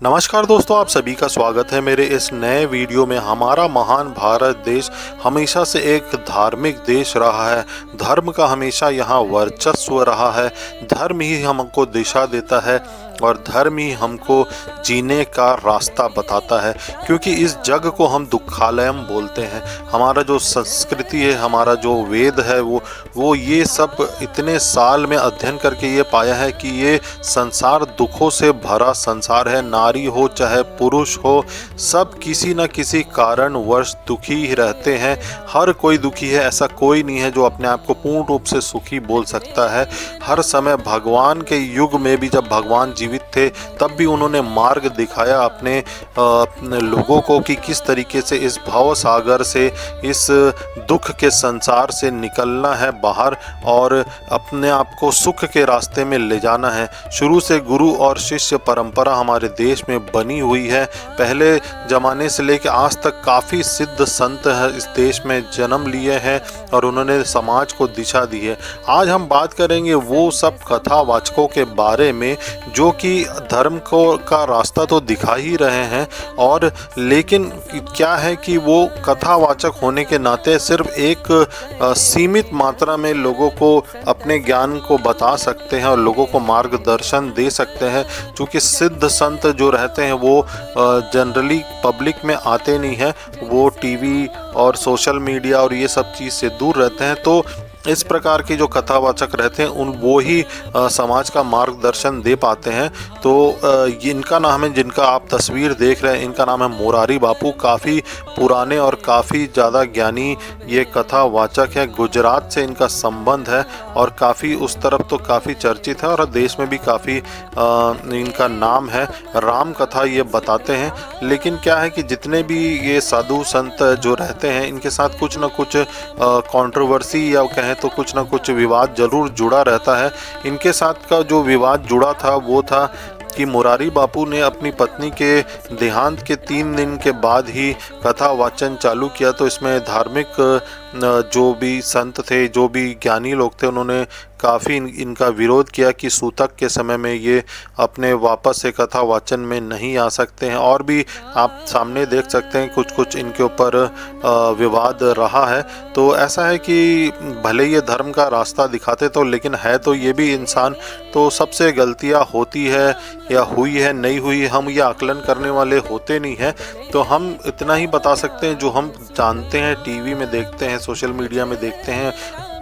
नमस्कार दोस्तों, आप सभी का स्वागत है मेरे इस नए वीडियो में। हमारा महान भारत देश हमेशा से एक धार्मिक देश रहा है। धर्म का हमेशा यहाँ वर्चस्व रहा है। धर्म ही हमको दिशा देता है और धर्म ही हमको जीने का रास्ता बताता है, क्योंकि इस जग को हम दुखालयम बोलते हैं। हमारा जो संस्कृति है, हमारा जो वेद है, वो ये सब इतने साल में अध्ययन करके ये पाया है कि ये संसार दुखों से भरा संसार है। नारी हो चाहे पुरुष हो, सब किसी न किसी कारणवश दुखी ही रहते हैं। हर कोई दुखी है, ऐसा कोई नहीं है जो अपने आप को पूर्ण रूप से सुखी बोल सकता है। हर समय भगवान के युग में भी, जब भगवान जीवित थे, तब भी उन्होंने मार्ग दिखाया अपने लोगों को कि किस तरीके से इस भव सागर से, इस दुख के संसार से निकलना है बाहर और अपने आप को सुख के रास्ते में ले जाना है। शुरू से गुरु और शिष्य परंपरा हमारे देश में बनी हुई है। पहले ज़माने से लेकर आज तक काफ़ी सिद्ध संत है इस देश में जन्म लिए हैं और उन्होंने समाज को दिशा दी है। आज हम बात करेंगे वो सब कथावाचकों के बारे में जो कि धर्म को का रास्ता तो दिखा ही रहे हैं, और लेकिन क्या है कि वो कथावाचक होने के नाते सिर्फ एक सीमित मात्रा में लोगों को अपने ज्ञान को बता सकते हैं और लोगों को मार्गदर्शन दे सकते हैं। क्योंकि सिद्ध संत जो रहते हैं वो जनरली पब्लिक में आते नहीं हैं, वो टीवी और सोशल मीडिया और ये सब चीज़ से दूर रहते हैं। तो इस प्रकार के जो कथावाचक रहते हैं वो ही समाज का मार्गदर्शन दे पाते हैं। तो इनका नाम है, जिनका आप तस्वीर देख रहे हैं, इनका नाम है मोरारी बापू। काफ़ी पुराने और काफ़ी ज़्यादा ज्ञानी ये कथावाचक है। गुजरात से इनका संबंध है और काफ़ी उस तरफ तो काफ़ी चर्चित है और देश में भी काफ़ी इनका नाम है। राम कथा ये बताते हैं। लेकिन क्या है कि जितने भी ये साधु संत जो रहते हैं, इनके साथ कुछ ना कुछ कंट्रोवर्सी या कहें तो कुछ ना कुछ विवाद जरूर जुड़ा रहता है। इनके साथ का जो विवाद जुड़ा था वो था कि मुरारी बापू ने अपनी पत्नी के देहांत के 3 दिन के बाद ही कथा वाचन चालू किया। तो इसमें धार्मिक जो भी संत थे, जो भी ज्ञानी लोग थे, उन्होंने काफ़ी इनका विरोध किया कि सूतक के समय में ये अपने वापस से कथा वाचन में नहीं आ सकते हैं। और भी आप सामने देख सकते हैं कुछ कुछ इनके ऊपर विवाद रहा है। तो ऐसा है कि भले ये धर्म का रास्ता दिखाते तो, लेकिन है तो ये भी इंसान, तो सबसे गलतियां होती है या हुई है नहीं हुई, हम ये आकलन करने वाले होते नहीं हैं। तो हम इतना ही बता सकते हैं जो हम जानते हैं, टीवी में देखते हैं, सोशल मीडिया में देखते हैं,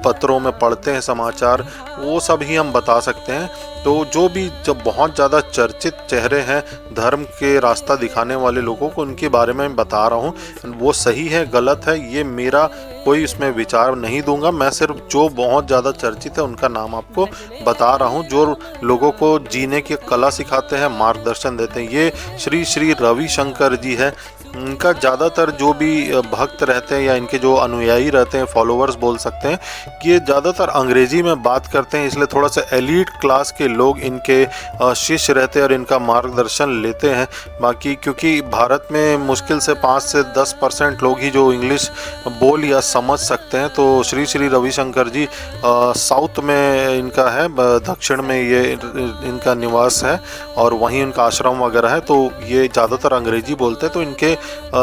पत्रों में पढ़ते हैं समाचार, वो सब ही हम बता सकते हैं। तो जो भी जब बहुत ज़्यादा चर्चित चेहरे हैं धर्म के रास्ता दिखाने वाले लोगों को, उनके बारे में मैं बता रहा हूँ। वो सही है गलत है ये मेरा कोई इसमें विचार नहीं दूंगा। मैं सिर्फ जो बहुत ज़्यादा चर्चित है उनका नाम आपको बता रहा हूँ, जो लोगों को जीने की कला सिखाते हैं, मार्गदर्शन देते हैं। ये श्री श्री रविशंकर जी है। इनका ज़्यादातर जो भी भक्त रहते हैं या इनके जो अनुयायी रहते हैं, फॉलोअर्स बोल सकते हैं, कि ये ज़्यादातर अंग्रेज़ी में बात करते हैं, इसलिए थोड़ा सा एलीट क्लास के लोग इनके शिष्य रहते हैं और इनका मार्गदर्शन लेते हैं। बाकी क्योंकि भारत में मुश्किल से 5 से 10% लोग ही जो इंग्लिश बोल या समझ सकते हैं। तो श्री श्री रविशंकर जी साउथ में इनका है, दक्षिण में ये इनका निवास है और वहीं इनका आश्रम वगैरह है। तो ये ज़्यादातर अंग्रेज़ी बोलते हैं। तो इनके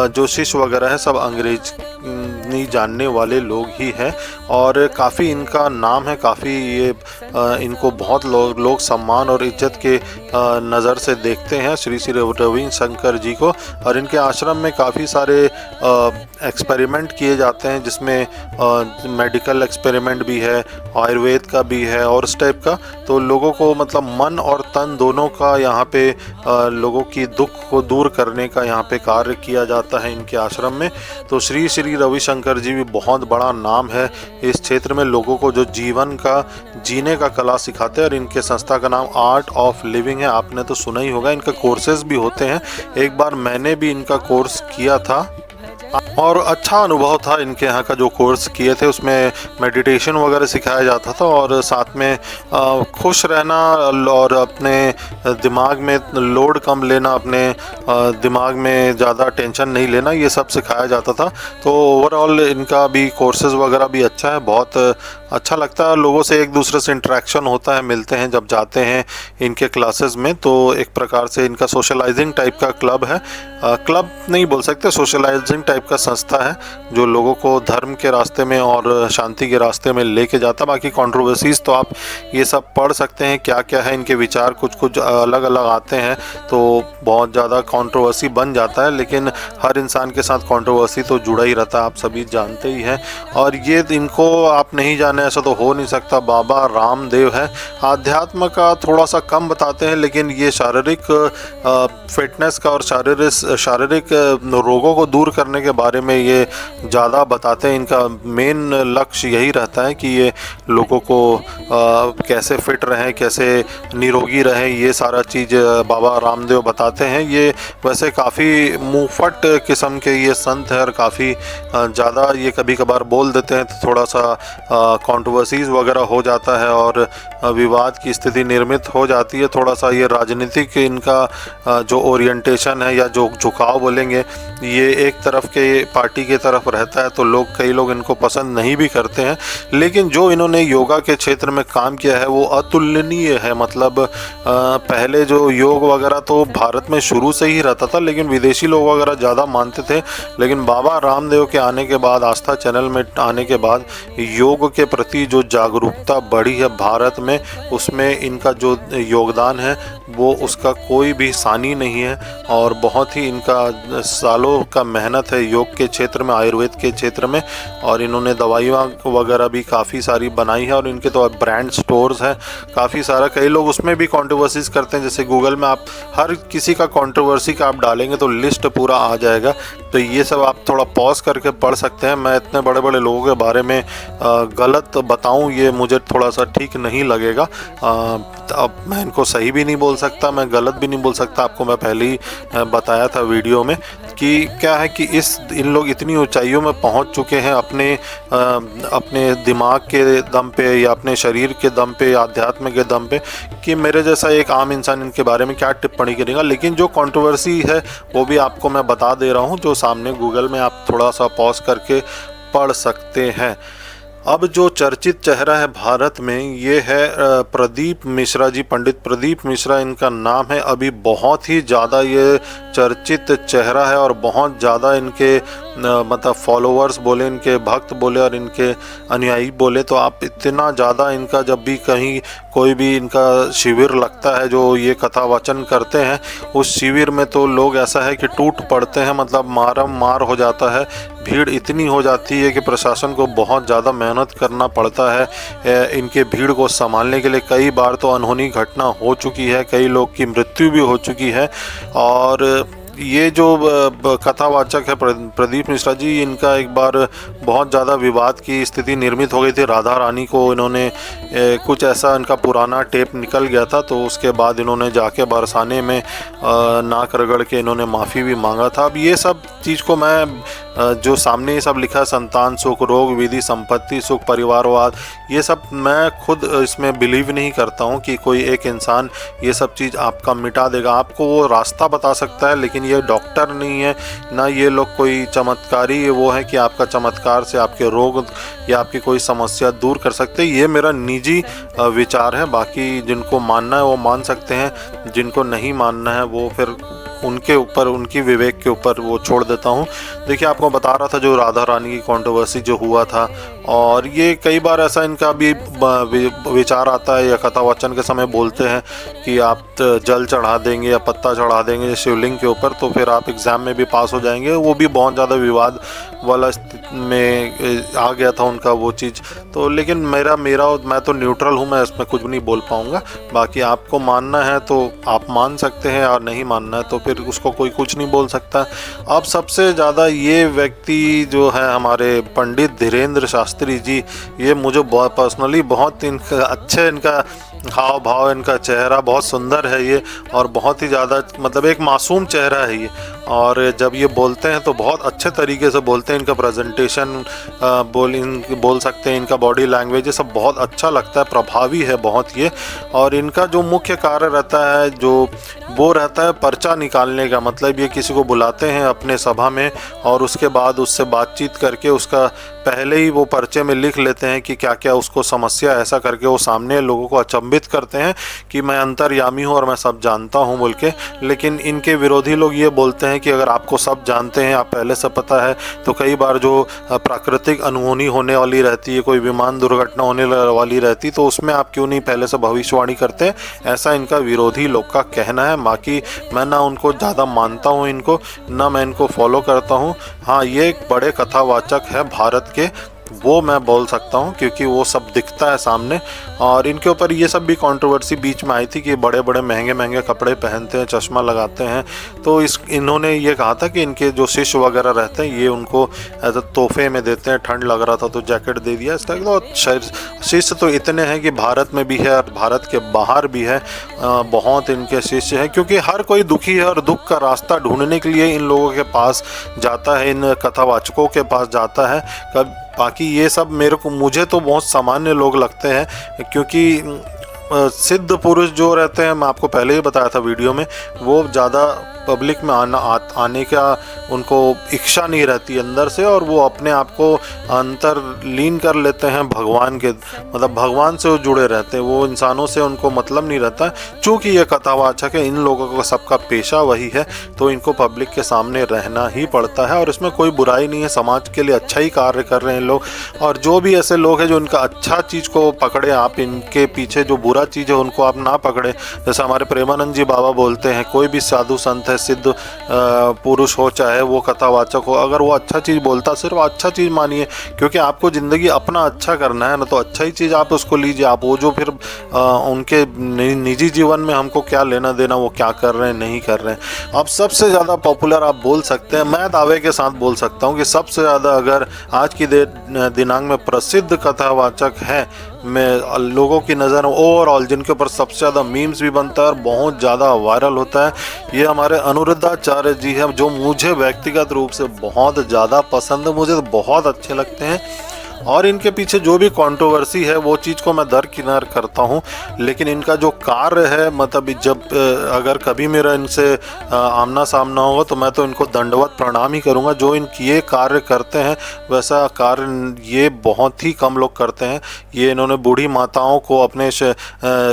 जो शिष्य वगैरह है सब अंग्रेजी जानने वाले लोग ही हैं और काफ़ी इनका नाम है। काफ़ी ये इनको बहुत लोग सम्मान और इज्जत के नज़र से देखते हैं, श्री श्री रविशंकर जी को। और इनके आश्रम में काफ़ी सारे एक्सपेरिमेंट किए जाते हैं, जिसमें मेडिकल एक्सपेरिमेंट भी है, आयुर्वेद का भी है और इस टाइप का। तो लोगों को मतलब मन और तन दोनों का यहाँ पे लोगों की दुख को दूर करने का यहाँ पे कार्य किया जाता है इनके आश्रम में। तो श्री श्री रविशंकर जी भी बहुत बड़ा नाम है इस क्षेत्र में। लोगों को जो जीवन का जीने का कला सिखाते हैं और इनके संस्था का नाम आर्ट ऑफ लिविंग है। आपने तो सुना ही होगा। इनका कोर्सेज भी होते हैं। एक बार मैंने भी इनका कोर्स किया था और अच्छा अनुभव था। इनके यहाँ का जो कोर्स किए थे उसमें मेडिटेशन वगैरह सिखाया जाता था और साथ में खुश रहना और अपने दिमाग में लोड कम लेना, अपने दिमाग में ज़्यादा टेंशन नहीं लेना, ये सब सिखाया जाता था। तो ओवरऑल इनका भी कोर्सेज़ वगैरह भी अच्छा है, बहुत अच्छा लगता है। लोगों से एक दूसरे से इंटरेक्शन होता है, मिलते हैं जब जाते हैं इनके क्लासेस में, तो एक प्रकार से इनका सोशलाइजिंग टाइप का क्लब है। क्लब नहीं बोल सकते, सोशलाइजिंग टाइप का संस्था है जो लोगों को धर्म के रास्ते में और शांति के रास्ते में लेके जाता है। बाकी कंट्रोवर्सीज़ तो आप ये सब पढ़ सकते हैं, क्या क्या है इनके विचार, कुछ कुछ अलग अलग आते हैं तो बहुत ज़्यादा कंट्रोवर्सी बन जाता है, लेकिन हर इंसान के साथ कंट्रोवर्सी तो जुड़ा ही रहता है, आप सभी जानते ही हैं। और ये इनको आप नहीं जाने ऐसा तो हो नहीं सकता, बाबा रामदेव है। आध्यात्म का थोड़ा सा कम बताते हैं, लेकिन ये शारीरिक फिटनेस का और शारीरिक रोगों को दूर करने के बारे में ये ज़्यादा बताते हैं। इनका मेन लक्ष्य यही रहता है कि ये लोगों को कैसे फिट रहें, कैसे निरोगी रहें, ये सारा चीज़ बाबा रामदेव बताते हैं। ये वैसे काफ़ी मुंहफट किस्म के ये संत हैं और काफ़ी ज़्यादा ये कभी कभार बोल देते हैं तो थोड़ा सा कंट्रोवर्सीज़ वगैरह हो जाता है और विवाद की स्थिति निर्मित हो जाती है। थोड़ा सा ये राजनीतिक इनका जो ओरिएंटेशन है या जो झुकाव बोलेंगे, ये एक तरफ के पार्टी की तरफ रहता है, तो कई लोग इनको पसंद नहीं भी करते हैं। लेकिन जो इन्होंने योगा के क्षेत्र में काम किया है वो अतुलनीय है। मतलब पहले जो योग वगैरह तो भारत में शुरू से ही रहता था, लेकिन विदेशी लोग वगैरह ज़्यादा मानते थे। लेकिन बाबा रामदेव के आने के बाद, आस्था चैनल में आने के बाद योग के प्रति जो जागरूकता बढ़ी है भारत में, उसमें इनका जो योगदान है वो उसका कोई भी सानी नहीं है। और बहुत ही इनका सालों का मेहनत है योग के क्षेत्र में, आयुर्वेद के क्षेत्र में। और इन्होंने दवाइयाँ वगैरह भी काफ़ी सारी बनाई है और इनके तो ब्रांड स्टोर्स हैं काफ़ी सारा। कई लोग उसमें भी कंट्रोवर्सीज करते हैं, जैसे गूगल में आप हर किसी का कंट्रोवर्सी का आप डालेंगे तो लिस्ट पूरा आ जाएगा। तो ये सब आप थोड़ा पॉज करके पढ़ सकते हैं। मैं इतने बड़े बड़े लोगों के बारे में गलत बताऊं ये मुझे थोड़ा सा ठीक नहीं लगेगा। अब मैं इनको सही भी नहीं बोल सकता, मैं गलत भी नहीं बोल सकता। आपको मैं पहले ही बताया था वीडियो में कि क्या है कि इन लोग इतनी ऊंचाइयों में पहुंच चुके हैं अपने दिमाग के दम पे या अपने शरीर के दम पे, आध्यात्म के दम पे, कि मेरे जैसा एक आम इंसान इनके बारे में क्या टिप्पणी करेगा। लेकिन जो कंट्रोवर्सी है वो भी आपको मैं बता दे रहा हूँ, जो सामने गूगल में आप थोड़ा सा पॉज करके पढ़ सकते हैं। अब जो चर्चित चेहरा है भारत में ये है प्रदीप मिश्रा जी, पंडित प्रदीप मिश्रा इनका नाम है। अभी बहुत ही ज़्यादा ये चर्चित चेहरा है और बहुत ज़्यादा इनके मतलब फॉलोअर्स बोले, इनके भक्त बोले और इनके अनुयायी बोले, तो आप इतना ज़्यादा इनका जब भी कहीं कोई भी इनका शिविर लगता है जो ये कथा वाचन करते हैं, उस शिविर में तो लोग ऐसा है कि टूट पड़ते हैं, मतलब मारम मार हो जाता है। भीड़ इतनी हो जाती है कि प्रशासन को बहुत ज़्यादा मेहनत करना पड़ता है इनके भीड़ को संभालने के लिए। कई बार तो अनहोनी घटना हो चुकी है, कई लोग की मृत्यु भी हो चुकी है। और ये जो कथावाचक है प्रदीप मिश्रा जी, इनका एक बार बहुत ज़्यादा विवाद की स्थिति निर्मित हो गई थी। राधा रानी को इन्होंने कुछ ऐसा इनका पुराना टेप निकल गया था, तो उसके बाद इन्होंने जाके बरसाने में नाक रगड़ के इन्होंने माफ़ी भी मांगा था। अब ये सब चीज़ को मैं जो सामने ये सब लिखा है, संतान सुख, रोग विधि, संपत्ति सुख, परिवारवाद, ये सब मैं खुद इसमें बिलीव नहीं करता हूँ कि कोई एक इंसान ये सब चीज़ आपका मिटा देगा। आपको वो रास्ता बता सकता है, लेकिन ये डॉक्टर नहीं है, ना ये लोग कोई चमत्कारी वो है कि आपका चमत्कार से आपके रोग या आपकी कोई समस्या दूर कर सकते। ये मेरा निजी विचार है, बाकी जिनको मानना है वो मान सकते हैं, जिनको नहीं मानना है वो फिर उनके ऊपर, उनकी विवेक के ऊपर वो छोड़ देता हूँ। देखिए, आपको बता रहा था जो राधा रानी की कंट्रोवर्सी जो हुआ था, और ये कई बार ऐसा इनका भी विचार आता है या कथा वाचन के समय बोलते हैं कि आप जल चढ़ा देंगे या पत्ता चढ़ा देंगे शिवलिंग के ऊपर तो फिर आप एग्ज़ाम में भी पास हो जाएंगे। वो भी बहुत ज़्यादा विवाद वाला में आ गया था उनका वो चीज़। तो लेकिन मैं तो न्यूट्रल हूँ, मैं इसमें कुछ भी नहीं बोल पाऊँगा। बाकी आपको मानना है तो आप मान सकते हैं और नहीं मानना है तो फिर उसको कोई कुछ नहीं बोल सकता। अब सबसे ज़्यादा ये व्यक्ति जो है हमारे पंडित धीरेन्द्र शास्त्री जी, ये मुझे बहुत पर्सनली बहुत इनका हाव भाव, इनका चेहरा बहुत सुंदर है ये, और बहुत ही ज़्यादा मतलब एक मासूम चेहरा है ये। और जब ये बोलते हैं तो बहुत अच्छे तरीके से बोलते हैं। इनका प्रेजेंटेशन बोल सकते हैं, इनका बॉडी लैंग्वेज ये सब बहुत अच्छा लगता है, प्रभावी है बहुत ये। और इनका जो मुख्य कार्य रहता है वो रहता है पर्चा निकालने का। मतलब ये किसी को बुलाते हैं अपने सभा में और उसके बाद उससे बातचीत करके उसका पहले ही वो पर्चे में लिख लेते हैं कि क्या क्या उसको समस्या, ऐसा करके वो सामने लोगों को अचंभित करते हैं कि मैं अंतर्यामी हूँ और मैं सब जानता हूँ बोल के। लेकिन इनके विरोधी लोग ये बोलते हैं कि अगर आपको सब जानते हैं, आप पहले से पता है, तो कई बार जो प्राकृतिक अनहोनी होने वाली रहती है, कोई विमान दुर्घटना होने वाली रहती, तो उसमें आप क्यों नहीं पहले से भविष्यवाणी करते। ऐसा इनका विरोधी लोग का कहना है। बाकी मैं ना उनको ज़्यादा मानता हूँ, इनको ना मैं इनको फॉलो करता हूँ। हाँ, ये एक बड़े कथावाचक है भारत के, वो मैं बोल सकता हूँ, क्योंकि वो सब दिखता है सामने। और इनके ऊपर ये सब भी कंट्रोवर्सी बीच में आई थी कि बड़े बड़े महंगे महंगे कपड़े पहनते हैं, चश्मा लगाते हैं। तो इन्होंने ये कहा था कि इनके जो शिष्य वगैरह रहते हैं ये उनको एज तोहफे में देते हैं। ठंड लग रहा था तो जैकेट दे दिया इस टाइप। तो शिष्य तो इतने हैं कि भारत में भी है और भारत के बाहर भी है, बहुत इनके शिष्य हैं। क्योंकि हर कोई दुखी है और दुख का रास्ता ढूंढने के लिए इन लोगों के पास जाता है, इन कथावाचकों के पास जाता है। बाकी ये सब मुझे तो बहुत सामान्य लोग लगते हैं, क्योंकि सिद्ध पुरुष जो रहते हैं, मैं आपको पहले ही बताया था वीडियो में, वो ज़्यादा पब्लिक में आने का उनको इच्छा नहीं रहती अंदर से, और वो अपने आप को अंतर्लीन कर लेते हैं भगवान के, मतलब भगवान से वो जुड़े रहते हैं, वो इंसानों से उनको मतलब नहीं रहता है। चूँकि ये कथावाचक है, इन लोगों का सबका पेशा वही है, तो इनको पब्लिक के सामने रहना ही पड़ता है। और इसमें कोई बुराई नहीं है, समाज के लिए अच्छा ही कार्य कर रहे हैं लोग। और जो भी ऐसे लोग हैं जो इनका अच्छा चीज़ को पकड़े, आप इनके पीछे जो बुरा चीज़ है उनको आप ना पकड़े। जैसे हमारे प्रेमानंद जी बाबा बोलते हैं, कोई भी साधु संत, सिद्ध पुरुष हो चाहे वो कथावाचक हो, अगर वो अच्छा चीज़ बोलता सिर्फ अच्छा चीज़ मानिए, क्योंकि आपको ज़िंदगी अपना अच्छा करना है ना, तो अच्छा ही चीज़ आप उसको लीजिए। आप वो जो फिर उनके निजी जीवन में हमको क्या लेना देना, वो क्या कर रहे हैं नहीं कर रहे हैं। अब सबसे ज़्यादा पॉपुलर आप बोल सकते हैं, मैं दावे के साथ बोल सकता हूँ कि सबसे ज़्यादा अगर आज की दिनांक में प्रसिद्ध कथावाचक हैं में लोगों की नज़र ओवरऑल, जिनके ऊपर सबसे ज़्यादा मीम्स भी बनता है और बहुत ज़्यादा वायरल होता है, ये हमारे अनिरुद्धाचार्य जी हैं, जो मुझे व्यक्तिगत रूप से बहुत ज़्यादा पसंद है, मुझे तो बहुत अच्छे लगते हैं। और इनके पीछे जो भी कंट्रोवर्सी है वो चीज़ को मैं दरकिनार करता हूँ। लेकिन इनका जो कार्य है, मतलब जब अगर कभी मेरा इनसे आमना सामना होगा तो मैं तो इनको दंडवत प्रणाम ही करूँगा। जो ये कार्य करते हैं वैसा कार्य ये बहुत ही कम लोग करते हैं। ये इन्होंने बूढ़ी माताओं को अपने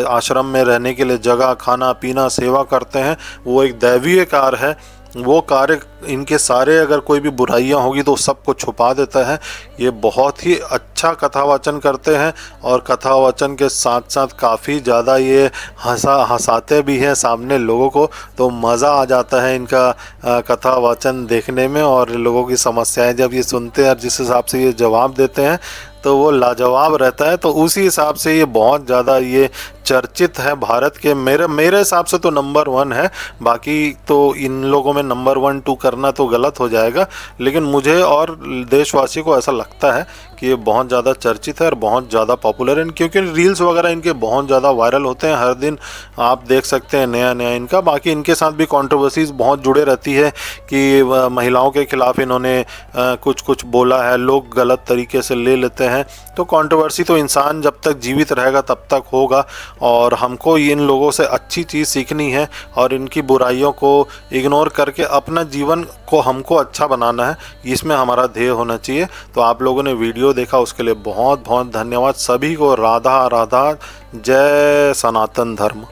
आश्रम में रहने के लिए जगह, खाना पीना, सेवा करते हैं, वो एक दैवीय कार्य है। वो कार्य इनके सारे, अगर कोई भी बुराइयां होगी तो सबको छुपा देता है। ये बहुत ही अच्छा कथावाचन करते हैं और कथावाचन के साथ साथ काफ़ी ज़्यादा ये हंसाते भी हैं सामने लोगों को, तो मज़ा आ जाता है इनका कथावाचन देखने में। और लोगों की समस्याएं जब ये सुनते हैं और जिस हिसाब से ये जवाब देते हैं तो वो लाजवाब रहता है। तो उसी हिसाब से ये बहुत ज़्यादा ये चर्चित है भारत के। मेरे हिसाब से तो नंबर 1 है। बाकी तो इन लोगों में नंबर 1 2 करना तो गलत हो जाएगा, लेकिन मुझे और देशवासी को ऐसा लगता है कि ये बहुत ज़्यादा चर्चित है और बहुत ज़्यादा पॉपुलर है, क्योंकि रील्स वगैरह इनके बहुत ज़्यादा वायरल होते हैं। हर दिन आप देख सकते हैं नया नया इनका। बाकी इनके साथ भी कंट्रोवर्सीज बहुत जुड़े रहती है कि महिलाओं के खिलाफ इन्होंने कुछ बोला है, लोग गलत तरीके से ले लेते हैं। तो कंट्रोवर्सी तो इंसान जब तक जीवित रहेगा तब तक होगा, और हमको इन लोगों से अच्छी चीज़ सीखनी है और इनकी बुराइयों को इग्नोर करके अपना जीवन को हमको अच्छा बनाना है, इसमें हमारा ध्येय होना चाहिए। तो आप लोगों ने वीडियो देखा उसके लिए बहुत बहुत धन्यवाद। सभी को राधा राधा, जय सनातन धर्म।